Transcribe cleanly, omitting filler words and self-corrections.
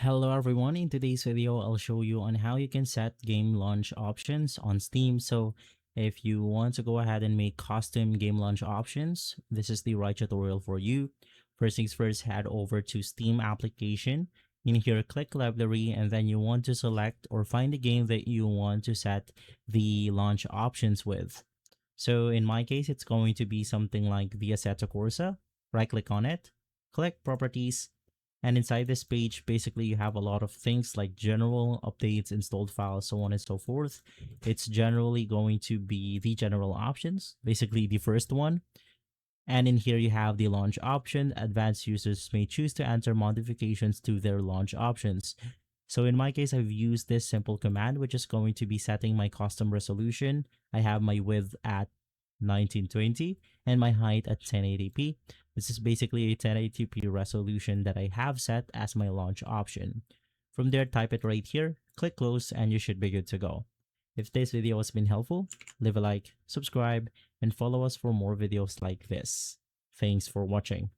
Hello everyone, in today's video I'll show you on how you can set game launch options on Steam. So if you want to go ahead and make custom game launch options, this is the right tutorial for you. First things first, head over to Steam application. In here, click library, and then you want to select or find the game that you want to set the launch options with. So in my case, it's going to be something like the Assetto Corsa. Right click on it, click properties, and inside this page, basically you have a lot of things like general, updates, installed files, so on and so forth. It's generally going to be the general options, basically the first one. And in here you have the launch option. Advanced users may choose to enter modifications to their launch options. So in my case, I've used this simple command, which is going to be setting my custom resolution. I have my width at 1920 and my height at 1080p. This is basically a 1080p resolution that I have set as my launch option. From there, type it right here, click close, and you should be good to go. If this video has been helpful, leave a like, subscribe, and follow us for more videos like this. Thanks for watching.